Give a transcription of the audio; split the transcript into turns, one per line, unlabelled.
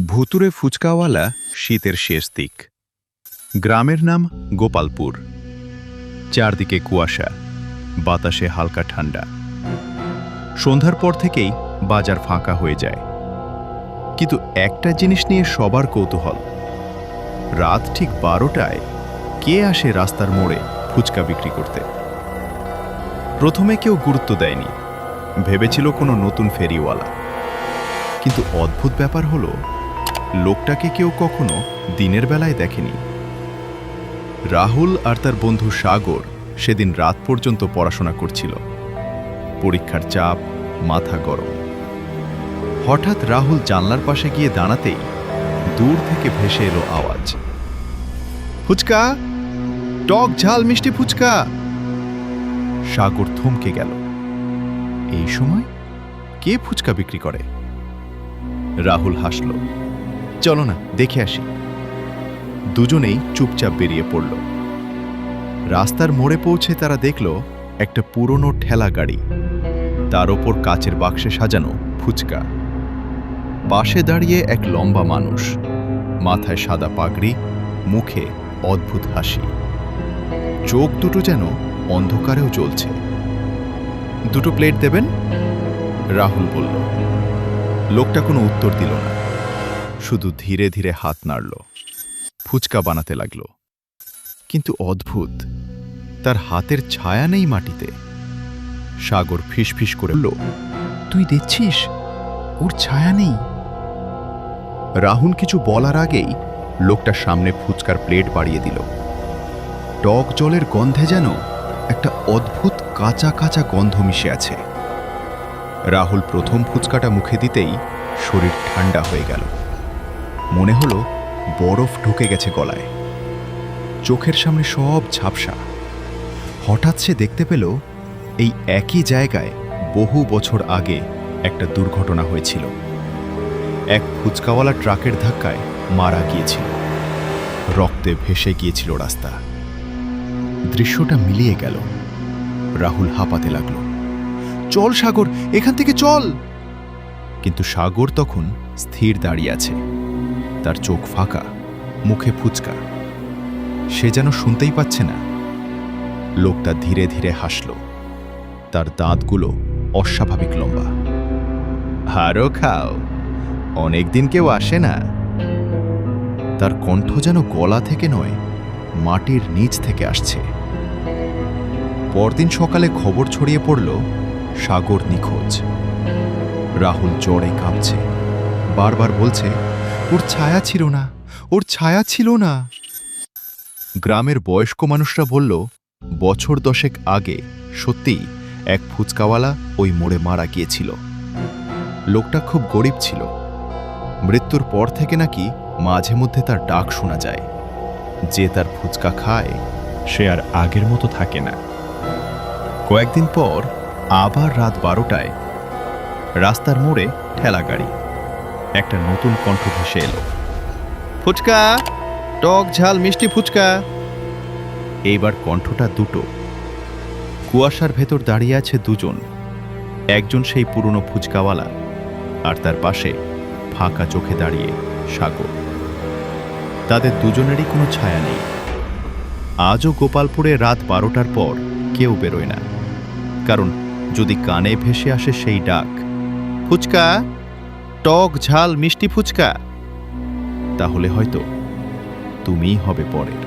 ভুতুরে ফুচকাওয়ালা শীতের শেষ দিক। গ্রামের নাম গোপালপুর। চারদিকে কুয়াশা, বাতাসে হালকা ঠান্ডা। সন্ধ্যার পর থেকেই বাজার ফাঁকা হয়ে যায়। কিন্তু একটা জিনিস নিয়ে সবার কৌতূহল, রাত ঠিক 12টায় কে আসে রাস্তার মোড়ে ফুচকা বিক্রি করতে। প্রথমে কেউ গুরুত্ব দেয়নি, ভেবেছিল কোনো নতুন ফেরিওয়ালা। কিন্তু অদ্ভুত ব্যাপার হলো, লোকটাকে কেউ কখনো দিনের বেলায় দেখেনি। রাহুল আর তার বন্ধু সাগর সেদিন রাত পর্যন্ত পড়াশোনা করছিল। পরীক্ষার চাপ, মাথা গরম। হঠাৎ রাহুল জানলার পাশে গিয়ে দাঁড়াতেই দূর থেকে ভেসে এলো আওয়াজ, ফুচকা, টক ঝাল মিষ্টি ফুচকা। সাগর থমকে গেল। এই সময় কে ফুচকা বিক্রি করে? রাহুল হাসল, চলো না দেখে আসি। দুজনেই চুপচাপ বেরিয়ে পড়ল। রাস্তার মোড়ে পৌঁছে তারা দেখল একটা পুরনো ঠেলা গাড়ি, তার ওপর কাচের বাক্সে সাজানো ফুচকা। পাশে দাঁড়িয়ে এক লম্বা মানুষ, মাথায় সাদা পাগড়ি, মুখে অদ্ভুত হাসি। চোখ দুটো যেন অন্ধকারেও জ্বলছে। দুটো প্লেট দেবেন? রাহুল বলল। লোকটা কোনো উত্তর দিল না, শুধু ধীরে ধীরে হাত নাড়ল। ফুচকা বানাতে লাগল। কিন্তু অদ্ভুত, তার হাতের ছায়া নেই মাটিতে। সাগর ফিসফিস করে বলল, তুই দেখছিস ওর ছায়া নেই। রাহুল কিছু বলার আগেই লোকটা সামনে ফুচকার প্লেট বাড়িয়ে দিল। টক জলের গন্ধে যেন একটা অদ্ভুত কাঁচা কাঁচা গন্ধ মিশে আছে। রাহুল প্রথম ফুচকাটা মুখে দিতেই শরীর ঠান্ডা হয়ে গেল। মনে হলো বরফ ঢুকে গেছে গলায়। চোখের সামনে সব ঝাপসা। হঠাৎ সে দেখতে পেল এই একই জায়গায় বহু বছর আগে একটা দুর্ঘটনা হয়েছিল। এক ফুচকাওয়ালা ট্রাকের ধাক্কায় মারা গিয়েছিল। রক্তে ভেসে গিয়েছিল রাস্তা। দৃশ্যটা মিলিয়ে গেল। রাহুল হাঁপাতে লাগল, চল সাগর, এখান থেকে চল। কিন্তু সাগর তখন স্থির দাঁড়িয়ে আছে, তার চোখ ফাঁকা, মুখে ফুচকা। সে যেন শুনতেই পাচ্ছে না। লোকটা ধীরে ধীরে হাসল, তার দাঁতগুলো অস্বাভাবিক লম্বা। আরো খাও, অনেকদিন কেউ আসে না। তার কণ্ঠ যেন গলা থেকে নয়, মাটির নিচ থেকে আসছে। পরদিন সকালে খবর ছড়িয়ে পড়ল, সাগর নিখোঁজ। রাহুল জ্বরে কাঁপছে, বারবার বলছে, ওর ছায়া ছিল না, ওর ছায়া ছিল না। গ্রামের বয়স্ক মানুষরা বলল, বছর 10 আগে সত্যিই এক ফুচকাওয়ালা ওই মোড়ে মারা গিয়েছিল। লোকটা খুব গরিব ছিল। মৃত্যুর পর থেকে নাকি মাঝে মধ্যে তার ডাক শোনা যায়। যে তার ফুচকা খায় সে আর আগের মতো থাকে না। কয়েকদিন পর আবার রাত 12টায় রাস্তার মোড়ে ঠেলা গাড়ি। একটা নতুন কণ্ঠ ভেসে এলো, ফুচকা, টক ঝাল মিষ্টি ফুচকা। এইবার কণ্ঠটা দুটো। কুয়াশার ভেতর দাঁড়িয়ে আছে দুজন। একজন সেই পুরনো ফুচকাওয়ালা, আর তার পাশে ফাঁকা চোখে দাঁড়িয়ে সাগর। তাদের দুজনেরই কোনো ছায়া নেই। আজও গোপালপুরে রাত 12টার পর কেউ বেরোয় না, কারণ যদি কানে ভেসে আসে সেই ডাক, ফুচকা, টক ঝাল মিষ্টি ফুচকা, তাহলে হয়তো তুমিই হবে পরের।